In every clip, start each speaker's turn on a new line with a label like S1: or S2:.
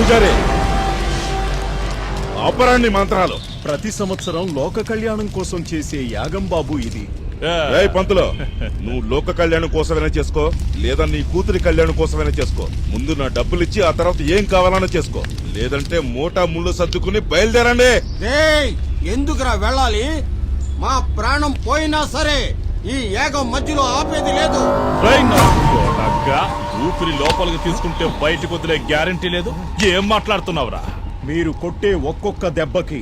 S1: పూజారి అపరాన్ని మంత్రాలు.
S2: ప్రతి సంవత్సరం లోక కళ్యాణం కోసం చేసే యాగం బాబు ఇది.
S1: పంతులో, నువ్వు లోక కళ్యాణం కోసమైనా చేసుకో, లేదా నీ కూతురి కళ్యాణం కోసమైనా చేసుకో. ముందు నా డబ్బులిచ్చి ఆ తర్వాత ఏం కావాలన్నా చేసుకో, లేదంటే మూటా ముళ్ళు సర్దుకుని బయలుదేరండి.
S3: ఎందుకురా వెళ్ళాలి? మా ప్రాణం పోయినా సరే ఈ యాగం మధ్యలో ఆపేది లేదు.
S4: ఊపిరి లోపలికి తీసుకుంటే బయటకు వదిలే గ్యారంటీ లేదు. ఏం మాట్లాడుతున్నావురా?
S2: మీరు కొట్టే ఒక్కొక్క దెబ్బకి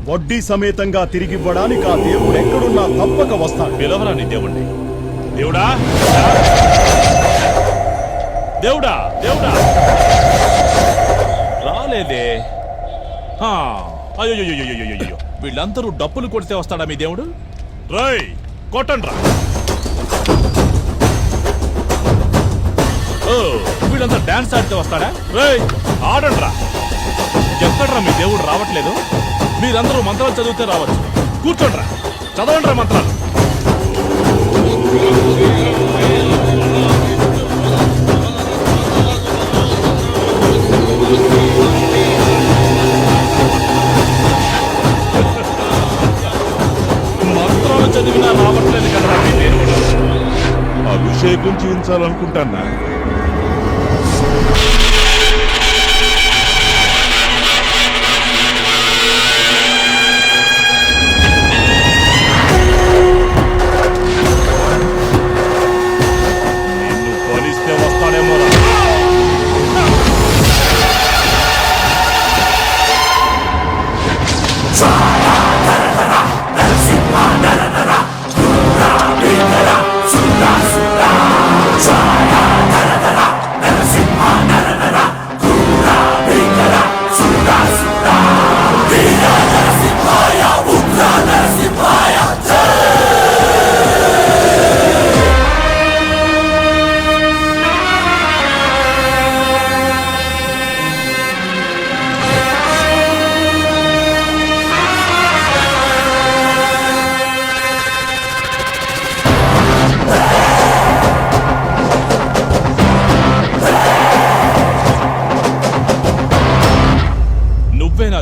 S2: వడ్డీ సమేతంగా తిరిగివ్వడానికి ఆ దేవుడు ఎక్కడున్నా తప్పక వస్తాడు.
S4: పిలవరా నీ దేవుణ్ణి. దేవుడా, దేవుడా, దేవుడా రాలేదే. అయ్యో, వీళ్ళందరూ డప్పులు కొడితే వస్తాడా మీ దేవుడు? రేయ్ కొట్టండ్రా. వీళ్ళంతా డాన్స్ ఆడితే వస్తాడా? రేయ్ ఆడండ్రా. ఎక్కడ్రా మీ దేవుడు రావట్లేదు? మీరందరూ మంత్రాలు చదివితే రావచ్చు. కూర్చోండ్రా, చదవండ్రా మంత్రాలు. మంత్రాలు చదివినా రావట్లేదు కదా మీ దేవుడు.
S1: అభిషేకం చేయించాలనుకుంటానా?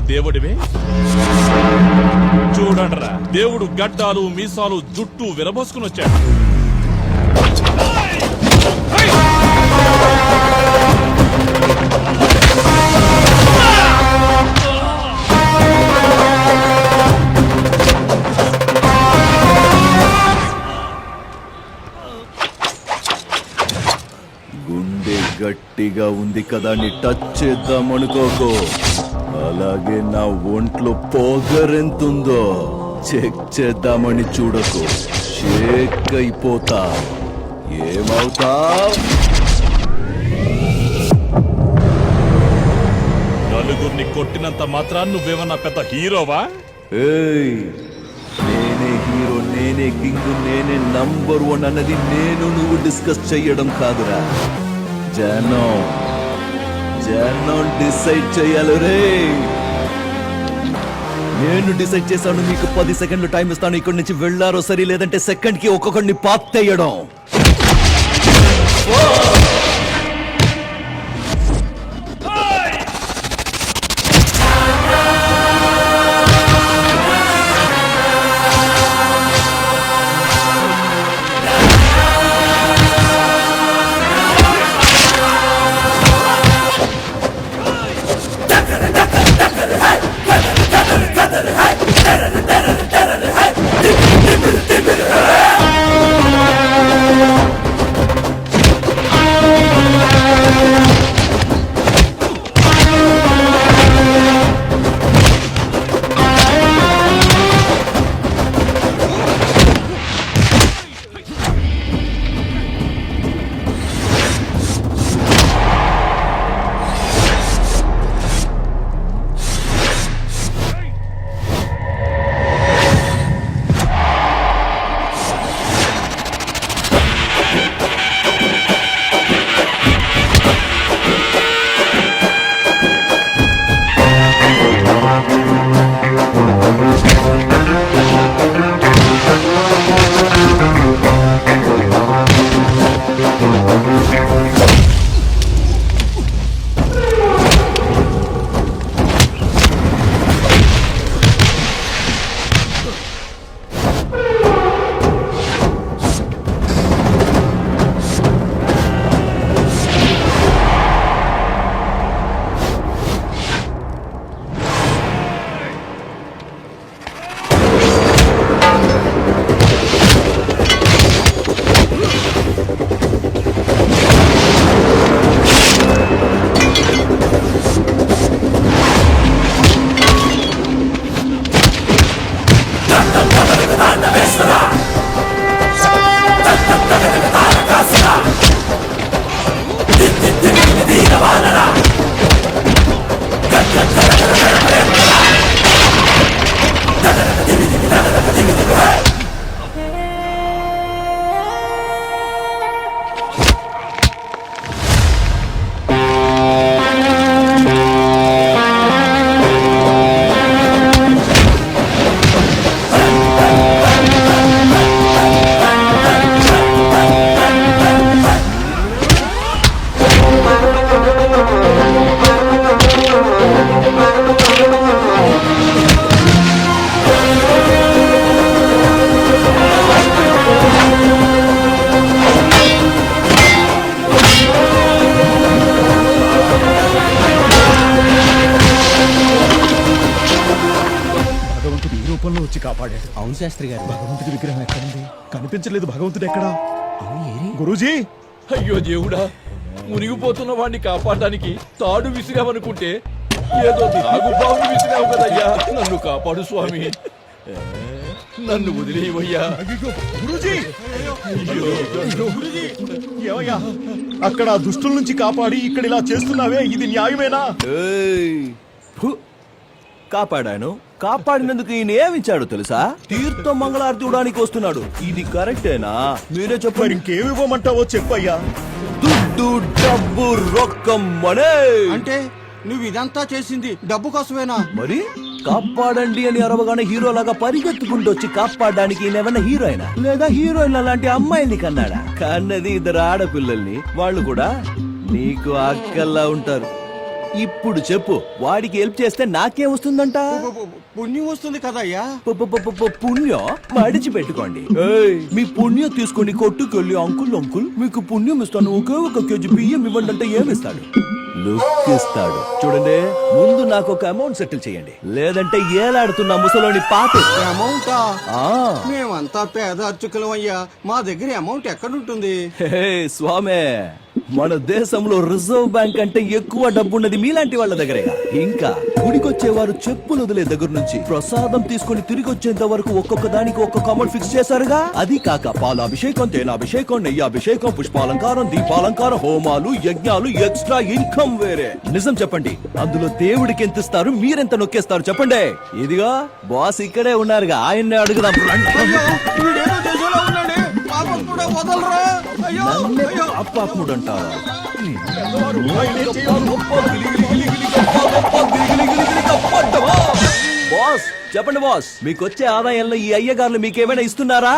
S4: దేవుడివే. చూడండిరా, దేవుడు గడ్డాలు మీసాలు జుట్టు విరబోసుకుని వచ్చాడు.
S5: గుండె గట్టిగా ఉంది కదా అని టచ్ చేద్దామనుకోకో. అలాగే నా ఒంట్లో పొగరెంతుందో చెక్ చేద్దామని చూడకు. షేక్ అయిపోతా. ఏమవుతా?
S4: నలుగురిని కొట్టినంత మాత్రాన్ని నువ్వేమన్నా పెద్ద హీరోవా?
S5: నేనే హీరో, నేనే కింగ్, నేనే నంబర్ 1 అన్నది నువ్వు డిస్కస్ చెయ్యడం కాదురా. జనం డిసైడ్ చెయ్యాలి రే. నేను డిసైడ్ చేశాను. మీకు 10 సెకండ్లు టైం ఇస్తాను. ఇక్కడి నుంచి వెళ్ళారో సరి, లేదంటే సెకండ్ కి ఒక్కొక్కడిని పాత్తేయడం.
S2: వచ్చి కాపాడాడు.
S6: అవును శాస్త్రి గారు.
S2: భగవంతుడి విగ్రహం ఎక్కడుంది? కనిపించలేదు. భగవంతుడు ఎక్కడా? గురూజీ,
S7: అయ్యో దేవుడా, మునిగిపోతున్న వాడిని కాపాడడానికి తాడు విసిరామనుకుంటే ఏదో నాగుపావుని విసిరావు కదయ్యా. నన్ను కాపాడు స్వామి, నన్ను వదిలేవయ్యా.
S2: అయ్యో, గురూజీ! ఏమయ్యా, అక్కడ ఆ దుష్టుల నుంచి కాపాడి ఇక్కడ ఇలా చేస్తున్నావే, ఇది న్యాయమేనా?
S5: ఏయ్! ఫు! కాపాడాను. కాపాడినందుకు ఈయన ఏమిచ్చాడు తెలుసా? తీర్థం మంగళారతి ఇవ్వడానికి వస్తున్నాడు. ఇది కరెక్టేనా? మీరే
S2: మరి
S5: చెప్పండి.
S2: ఇంకేమివ్వమంటావో చెప్పయ్యా.
S5: దుడ్డు, డబ్బు, రొక్కం, మనే.
S3: అంటే నువ్వు ఇదంతా చేసింది డబ్బు కోసమేనా?
S5: మరి కాపాడండి అని అరవగానే హీరో లాగా పరిగెత్తుకుంటూ వచ్చి కాపాడడానికి ఈయనేమన్నా హీరోయినా లేదా హీరోయిన్ లాంటి అమ్మాయిని కన్నాడా? కన్నది ఇద్దరు ఆడపిల్లల్ని. వాళ్ళు కూడా నీకు అక్కల్లా ఉంటారు. ఇప్పుడు చెప్పు, వాడికి హెల్ప్ చేస్తే నాకేం వస్తుందంట?
S3: పుణ్యం వస్తుంది కదయ్యా.
S5: పుణ్యం మడిచి పెట్టుకోండి. ఏయ్, మీ పుణ్యం తీసుకుని కొట్టుకెళ్ళి అంకుల్ మీకు పుణ్యం ఇస్తాను, ఒకే ఒక కేజీ బియ్యం ఇవ్వండి అంటే ఏమిస్తాడు? లుక్ ఇస్తాడు. చూడండి, ముందు నాకు ఒక అమౌంట్ సెటిల్ చేయండి, లేదంటే ఏలాడుతున్న ముసలోని పాతేస్తా.
S3: అమౌంటా?
S5: ఆ.
S3: మేమంతా పేద అర్చకులం అయ్యా, మా దగ్గర అమౌంట్ ఎక్కడుంటుంది?
S5: హే స్వామే, మన దేశంలో రిజర్వ్ బ్యాంక్ అంటే ఎక్కువ డబ్బున్నది మీలాంటి వాళ్ళ దగ్గరేగా. ఇంకా గుడికొచ్చేవారు చెప్పులు వదిలే దగ్గర నుంచి ప్రసాదం తీసుకుని తిరిగి వచ్చేంత వరకు ఒక్కొక్క దానికి ఒక్కొక్క అమౌంట్ ఫిక్స్ చేశారుగా. అది కాక పాలాభిషేకం, తేనాభిషేకం, నెయ్యాభిషేకం, పుష్పాలంకారం, దీపాలంకారం, హోమాలు, యజ్ఞాలు, ఎక్స్ట్రా ఇన్కమ్ వేరే. నిజం చెప్పండి, అందులో దేవుడికి ఎంత ఇస్తారు, మీరెంత నొక్కేస్తారు చెప్పండి. ఇదిగా బాస్ ఇక్కడే ఉన్నారుగా, ఆయన్నే అడుగుదాం.
S3: అయ్యో, వీడేదో చేసేలా ఉన్నాడే, పాపం కూడా వదలరా. అయ్యో,
S5: నన్నే
S3: అయ్యో.
S5: అప్పాకుడు అంటారా? బాస్ చెప్పండి బాస్, మీకొచ్చే ఆదాయంలో ఈ అయ్యగారులు మీకేమైనా ఇస్తున్నారా?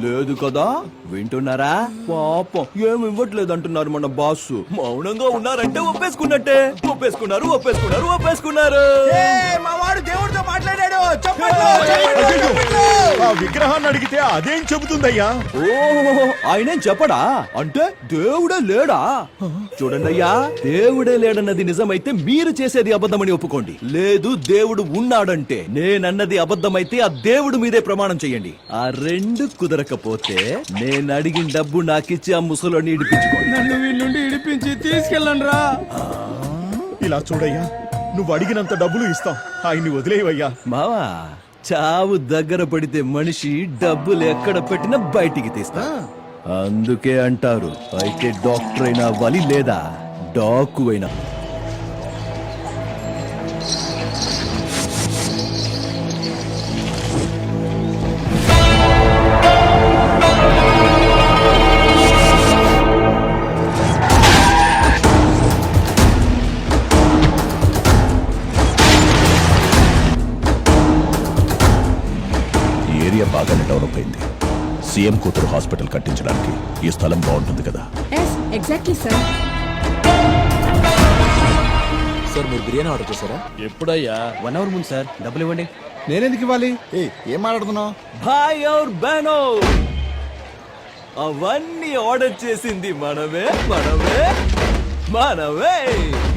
S5: లేదు కదా, వింటున్నారా? పాపం ఏమి ఇవ్వట్లేదు అంటున్నారు మన బాస్. మౌనంగా ఉన్నారంటే ఒప్పేసుకున్నట్టే. ఒప్పేసుకున్నారు.
S6: మా వాడు దేవుడితో మాట్లాడాడు.
S2: ఆ విగ్రహాన్ని అడిగితే అదేం చెబుతుందయ్యా?
S5: ఓ, ఆయనేం చెప్పడా? అంటే దేవుడే లేడా? చూడండి అయ్యా, దేవుడే లేడన్నది నిజమైతే మీరు చేసేది అబద్ధమని ఒప్పుకోండి. లేదు దేవుడు ఉన్నాడంటే నేనన్నది అబద్ధమైతే ఆ దేవుడు మీదే ప్రమాణం చెయ్యండి. ఆ రెండు కుదరకపోతే నేను అడిగిన డబ్బు నాకిచ్చి ఆ ముసలోని ఇడిపించుకోండి.
S6: నన్ను వీళ్ళ నుండి ఇడిపించి తీసుకెళ్ళండి రా.
S2: ఇలా చూడయ్యా, నువ్వు అడిగినంత డబ్బులు ఇస్తాం, ఆయన్ని వదిలేవయ్యా.
S5: మావా, చావు దగ్గర పడితే మనిషి డబ్బులు ఎక్కడ పెట్టినా బయటికి తీస్తా. అందుకే అంటారు, అయితే డాక్టర్ అయినా అవ్వాలి లేదా డాకు అయినా.
S4: ఏరియా బాగానే డెవలప్ అయింది. సీఎం కూతురు హాస్పిటల్ కట్టించడానికి ఈ స్థలం బాగుంటుంది కదా.
S8: Exactly sir.
S7: సార్ మీరు బిర్యానీ ఆర్డర్ చేశారా? ఎప్పుడయ్యా?
S6: 1 అవర్ ముందు సార్. డబ్బులు ఇవ్వండి.
S2: నేనెందుకు ఇవ్వాలి? ఏం మాట్లాడుతున్నావు?
S5: భాయ్ ఔర్ బహనో, అవన్నీ ఆర్డర్ చేసింది మనమే.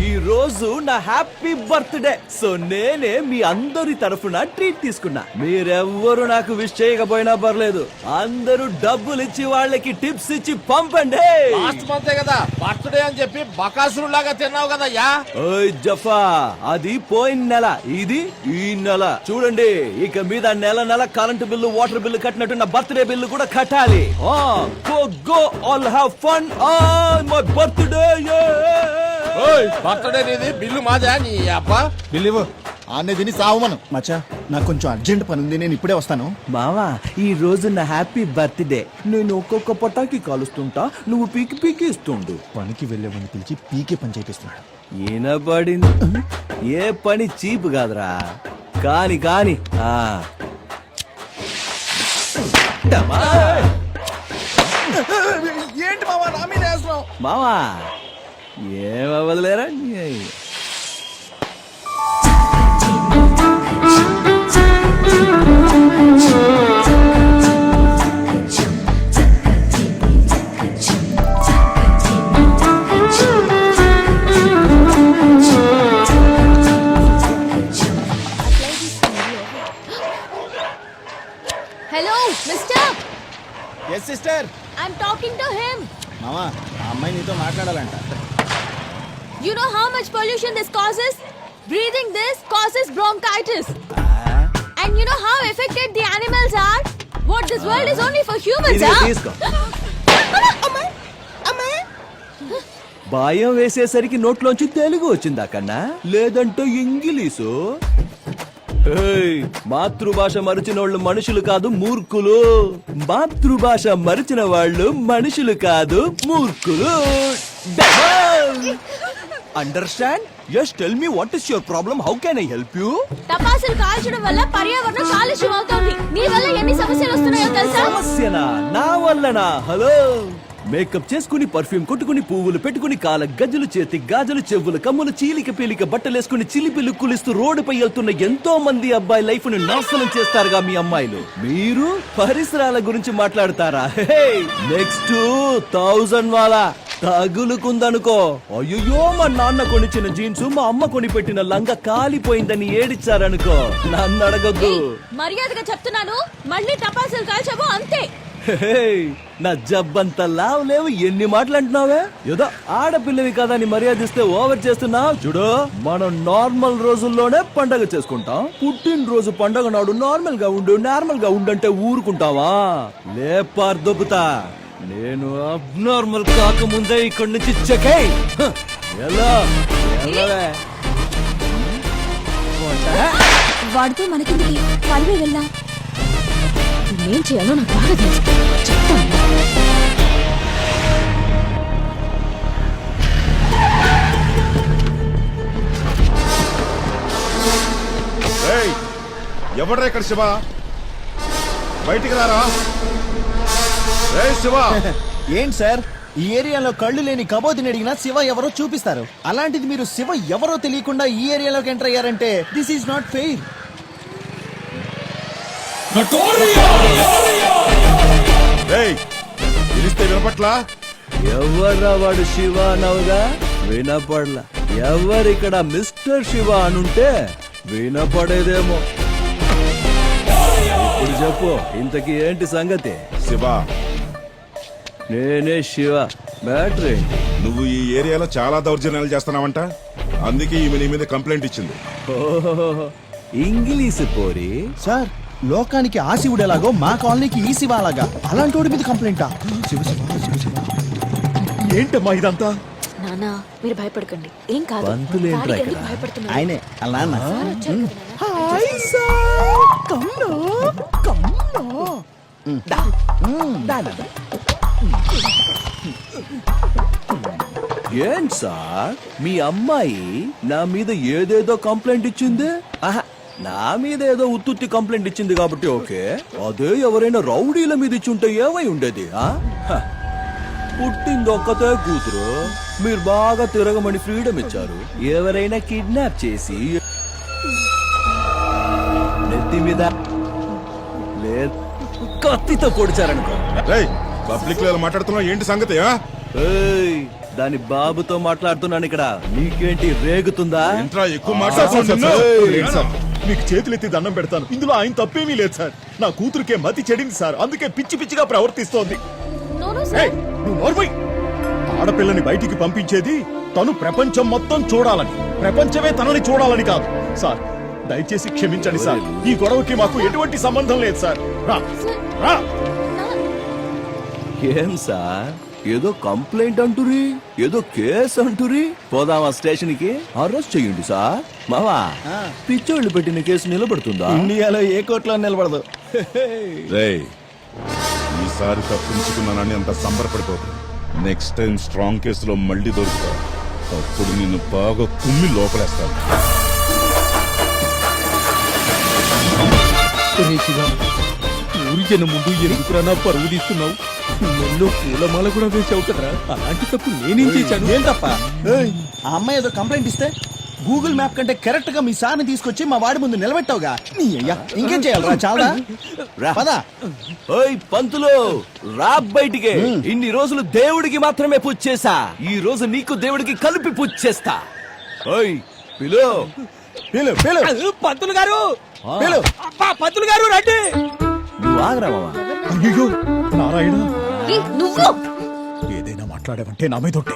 S5: ఈ రోజు నా హ్యాపీ బర్త్డే. సో నేనే మీ అందరి తరఫున ట్రీట్ తీసుకున్నా. మీరెవ్వరు నాకు విష్ చేయకపోయినా పర్లేదు, అందరూ డబ్బులు ఇచ్చి వాళ్ళకి టిప్స్ ఇచ్చి పంపండి.
S7: లాస్ట్ మంతే కదా బర్త్డే అని చెప్పి బకాసురు లాగా తిన్నావు కదయ్యా.
S5: ఓయ్ జఫా, అది పోయిన నెల, ఇది ఈ నెల. చూడండి, ఇక మీద నెల కరెంటు బిల్లు, వాటర్ బిల్లు కట్టినట్టు నా బర్త్డే బిల్లు కూడా కట్టాలి. Go all have fun on my birthday.
S7: Birthday నీది, బిల్లు మాదా నీ అబ్బా.
S9: బిల్లివు ఆనే తిని సావుమను. మచ్చా, నాకు కొంచెం అర్జెంట్ పని ఉంది, నేను ఇప్పుడే వస్తాను.
S5: మావా, ఈ రోజు నా హ్యాపీ బర్త్డే. నేను ఒక్కొక్క పటాకి కాలుస్తుంటా, నువ్వు పీకి ఇస్తుండు.
S9: పనికి వెళ్ళేవాడిని పిలిచి పీకే పని చేపిస్తున్నాడు.
S5: ఈనబడింది. ఏ పని చీపు కాదురా. కాని
S9: ఏంటి మావా నా మీద వేస్తున్నావు?
S5: మావా ఏమవ్వదులేరా.
S9: మామా ఆ అమ్మాయి నీతో మాట్లాడాలంట.
S8: You know how much pollution this causes? Breathing this causes bronchitis. And you know how affected the animals are? What, this world is only for humans,
S5: ఇదిగో
S8: huh?
S5: తీసుకో. భయం వేసేసరికి నోట్లోంచి తెలుగు వచ్చిందా కన్నా లేదంటే ఇంగిలీషు. ఏయ్, మాతృభాష మరిచిన వాళ్ళు మనుషులు కాదు మూర్ఖులు. మాతృభాష మరిచిన వాళ్ళు మనుషులు కాదు మూర్ఖులు. Understand? Just tell me what is your problem, how can I help you?
S8: టపాసులు కాల్చడం వల్ల పర్యావరణం కాలుష్యం అవుతోంది. నీ వల్ల ఎన్ని సమస్యలు వస్తున్నాయో తెలుసా?
S5: సమస్యనా? నా వల్లనా? హలో, మేకప్ చేసుకుని పర్ఫ్యూమ్ కొట్టుకుని పువ్వులు పెట్టుకుని కాల గజ్జలు చేతి గాజులు చెవులు కమ్ములు చీలిక పీలిక బట్టలేసుకుని చిలిపి లుక్కులిస్తూ రోడ్డుపై వెళ్తున్న ఎంతో మంది అబ్బాయి లైఫ్ ని నాశనం చేస్తారుగా మీ అమ్మాయిలు. మీరు పరిసరాల గురించి మాట్లాడతారా? నెక్స్ట్ 1000 వాలా తగులుకుందనుకో. అయ్యో, మా నాన్న కొనిచ్చిన జీన్స్ మా అమ్మ కొని పెట్టిన లంగా కాలిపోయిందని ఏడిచ్చారనుకో. నన్ను అడగొద్దు.
S8: మర్యాదగా చెప్తున్నాను, మళ్ళీ టపాసులు కాల్చావు అంతే.
S5: నా జబ్బంతా లావు లేవు, ఎన్ని మాటలు అంటున్నావే? ఏదో ఆడపిల్లవి కదా అని మర్యాదిస్తే ఓవర్ చేస్తున్నావు చూడు. మనం నార్మల్ రోజుల్లోనే పండగ చేసుకుంటాం. పుట్టినరోజు పండగ నాడు నార్మల్ గా ఉండంటే ఊరుకుంటావా? లేపార్ దొబ్బుతా. నేను అబ్నార్మల్ కాకముందే ఇక్కడి నుంచి చెకై. ఎలా
S8: వాడితో మనకి పనివే వెళ్ళా. ఏం చేయాలో నాకు బాగా తెలుసు, చెప్తాను.
S1: ఏయ్, ఎవడ్రా ఇక్కడ శివ? బయటికి రారా. ఏయ్ శివ.
S9: ఏంటి సార్, ఈ ఏరియాలో కళ్ళు లేని కబోదిని అడిగినా శివ ఎవరో చూపిస్తారు. అలాంటిది మీరు శివ ఎవరో తెలియకుండా ఈ ఏరియాలోకి ఎంటర్ అయ్యారంటే దిస్ ఈజ్ నాట్ ఫెయిర్.
S1: ఏయ్, పిలిస్తే వినపట్లా?
S5: ఎవర్రా వాడు శివ అనవుగా? వినపడలా. ఎవరిక్కడ మిస్టర్ శివ అనుంటే వినపడేదేమో. ఇప్పుడు చెప్పు, ఇంతకీ ఏంటి సంగతి?
S1: శివ,
S5: నేనే శివ. బ్యాటరీ
S1: నువ్వు ఈ ఏరియాలో చాలా దౌర్జన్యాలు చేస్తున్నావంట. అందుకే ఈమె నీ మీద కంప్లైంట్ ఇచ్చింది.
S5: ఇంగ్లీష్ పోరి.
S9: సార్, లోకానికి ఆ శివుడు ఎలాగో మా కాలనీకి ఈ శివ అలాగా. అలాంటి వాడి మీద కంప్లైంటా? శివ శివ శివ శివ.
S2: ఏంటమ్మా ఇదంతా?
S8: నానా, మీరు భయపడకండి, ఏం కాదు.
S5: పంతులేంట్రా
S8: వాడికి
S5: ఇక్కడ?
S8: ఎందుకు భయపడుతున్నారు?
S9: ఆయనే అలా అన్న.
S8: వచ్చారు కదా నాన్న.
S5: ఏం సార్, మీ అమ్మాయి నా మీద ఏదేదో కంప్లైంట్ ఇచ్చింది? ఆహా, నా మీద ఏదో ఉత్తుత్తి కంప్లైంట్ ఇచ్చింది కాబట్టి ఓకే. అదే ఎవరైనా రౌడీల మీద ఇచ్చుంటే ఏమై ఉండేది? పుట్టింది ఒక్కతే కూతురు, మీరు బాగా తిరగమని ఫ్రీడమ్ ఇచ్చారు. ఎవరైనా కిడ్నాప్ చేసి నెత్తి మీద కత్తితో పొడిచారనుకో.
S1: పబ్లిక్ లో మాట్లాడుతున్నావు, ఏంటి సంగతి?
S5: ఏయ్, దాని బాబుతో మాట్లాడుతున్నాను ఇక్కడ. నీకేంటి రేగుతుందా?
S1: ఏంట్రా ఎక్కువ
S2: సార్,
S1: మాట్లాడుతున్నా?
S2: లేదు సార్, మీకు చేతులెత్తి దండం పెడతాను. ఇందులో ఆయన తప్పేమీ లేదు సార్. నా కూతురికే మతి చెడింది సార్, అందుకే పిచ్చి పిచ్చిగా ప్రవర్తిస్తోంది.
S8: No, no,
S2: ఏయ్,
S8: sir.
S2: నువ్వు నోర్మై. ఆడపిల్లని బయటికి పంపించేది తను ప్రపంచం మొత్తం చూడాలని, ప్రపంచమే తనని చూడాలని కాదు. సార్, దయచేసి క్షమించండి సార్. ఈ గొడవకి మాకు ఎటువంటి సంబంధం లేదు సార్. రా రా.
S5: ఏం సార్, ఏదో కంప్లైంట్ అంటురి, ఏదో కేసు అంటురి. పోదామా స్టేషన్ కి? అరెస్ట్ చెయ్యండి సార్. మావా, పిచ్చోళ్ళు పెట్టిన కేసు నిలబడుతుందా?
S9: ఇండియాలో ఏ కోర్టులో నిలబడదు.
S1: రేయ్, ఈసారి తప్పించుకున్నానని అంత సంబరపడిపోదు. నెక్స్ట్ టైం స్ట్రాంగ్ కేసులో మళ్ళీ దొరుకుతా. అప్పుడు నిన్ను బాగా కుమ్మి లోపలేస్తాను.
S6: ఊరి జన ముందు ఎందుకురా నా పరువు తీస్తున్నావు? నన్ను పూలమాల కూడా వేసావు కదరా. అలాంటి తప్పు నేనేం చేశాను?
S9: ఏం తప్ప? ఏయ్, ఆ అమ్మాయి ఏదో కంప్లైంట్ ఇస్తే గూగుల్ మ్యాప్ కంటే కరెక్ట్ గా మీ సార్ని తీసుకొచ్చి మా వాడి ముందు నిలబెట్టావుగా. నీ అయ్యా, ఇంకేం చేయాలరా? చాలా పదా.
S5: ఓయ్ పంతులు, రా బయటికి. ఇన్ని రోజులు దేవుడికి మాత్రమే పూజ చేశా, ఈ రోజు నీకు దేవుడికి కలిపి పూజ చేస్తా. ఓయ్ పిలు
S9: పిలు పిలు.
S6: పంతులు గారు,
S9: పిలు.
S6: పంతులు గారు రండి.
S5: నువ్వు ఆగరా మావా.
S2: అయ్యో నారాయణ,
S8: ఏ, నువ్వు
S2: ఏదైనా మాట్లాడావంటే నా మీదొట్టే.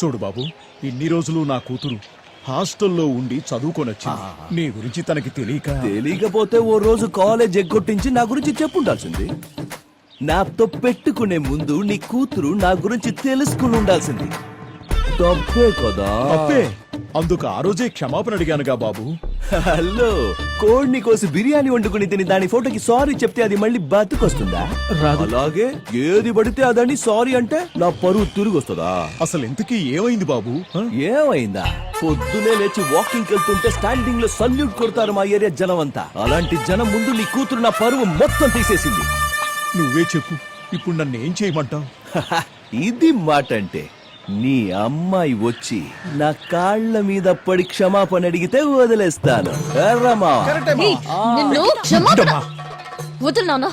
S2: చూడు బాబు, ఇన్ని రోజులు నా కూతురు హాస్టల్లో ఉండి చదువుకొనొచ్చింది. నీ గురించి తనకి
S5: తెలియకపోతే ఓ రోజు కాలేజ్ ఎగ్గొట్టించి నా గురించి చెప్పుండాల్సింది. నాతో పెట్టుకునే ముందు నీ కూతురు నా గురించి తెలుసుకుని ఉండాల్సింది. తప్పే కదా?
S2: తప్పే. అందుకు ఆ రోజే క్షమాపణ అడిగానుగా బాబు.
S5: హలో, కోడిని కోసి బిర్యానీ వండుకుని తిని దాని ఫోటోకి సారీ చెప్తే అది మళ్ళీ బతుకొస్తుందా? అలాగే ఏది పడితే అదని సారీ అంటే నా పరువు తిరిగి వస్తుందా?
S2: అసలు ఇంతకీ ఏమైంది బాబు?
S5: ఏమైందా? పొద్దునే లేచి వాకింగ్ వెళ్తుంటే స్టాండింగ్ లో సల్యూట్ కొడతారు మా ఏరియా జనం అంతా. అలాంటి జనం ముందు నీ కూతురు నా పరువు మొత్తం తీసేసింది.
S2: నువ్వే చెప్పు, ఇప్పుడు నన్ను ఏం చేయమంటావు?
S5: ఇది మాట అంటే, నీ అమ్మాయి వచ్చి నా కాళ్ళ మీద పడి క్షమాపణ అడిగితే వదిలేస్తాను. ఎర్రమా
S8: ఏయ్, నిన్ను క్షమాపణ వదులు నాన్న.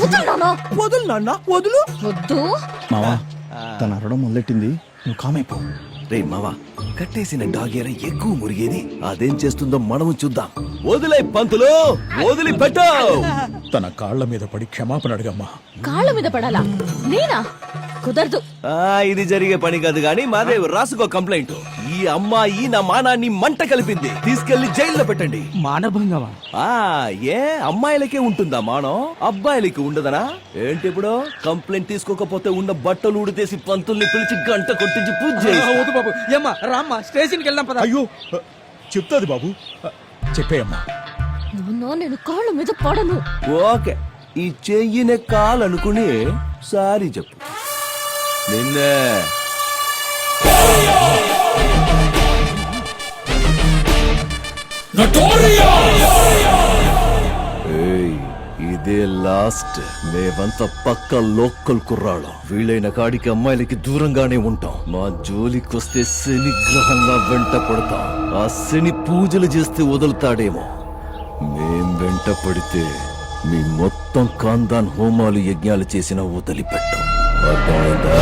S8: వదులు నాన్న.
S5: వదులు నాన్న, వదులు.
S8: వద్దు.
S9: మావా, తన అరవడం మొదలెట్టింది, నువ్వు కామైపో.
S5: రే మావా, కట్టేసిన డాగేర ఎక్కువ మురిగేది. అదేం చేస్తుందో మనము చూద్దాం. వదిలే పంతులు, వదిలిపెట్టు.
S2: తన కాళ్ల మీద పడి క్షమాపణ అడగమ్మా.
S8: కాళ్ళ మీద పడాలా? నేనా? కుదరదు.
S5: ఇది జరిగే పని కాదు గాని మాదేవ్ రాసుకో కంప్లైంట్. ఈ అమ్మాయి నా మానాన్ని మంట కలిపింది, తీసుకెళ్లి జైల్లో పెట్టండి.
S6: మానభంగమా?
S5: ఏ అమ్మాయిలకే ఉంటుందా మానం, అబ్బాయిలకి ఉండదనా? ఏంటి ఇప్పుడు కంప్లైంట్ తీసుకోకపోతే ఉన్న బట్టలు ఉడితేసి పంతుల్ని పిలిచి గంట కొట్టించి పూజ చేయి.
S6: వద్దు బాబు, ఏమ్మా రామ్మా, స్టేషన్కి వెళ్దాం పద.
S2: అయ్యో, చెప్తాది బాబు. చెప్పేయమ్మా.
S8: నాన్న, నేను కాళ్ళ మీద పడను.
S5: ఓకే, ఈ చెయ్యినే కాలనుకుని సారీ చెప్పు. నిన్నే ఏయ్, ఇదే లాస్ట్. మేమంతా పక్క లోకల్ కుర్రాళ్ళం. వీలైన కాడికి అమ్మాయిలకి దూరంగానే ఉంటాం. మా జోలికొస్తే శని గ్రహంగా వెంట పడతాం. ఆ శని పూజలు చేస్తే వదులుతాడేమో. మేం వెంట పడితే మీ మొత్తం ఖాందాన్ హోమాలు యజ్ఞాలు చేసిన వదిలిపెట్టాం. అర్థమైందా?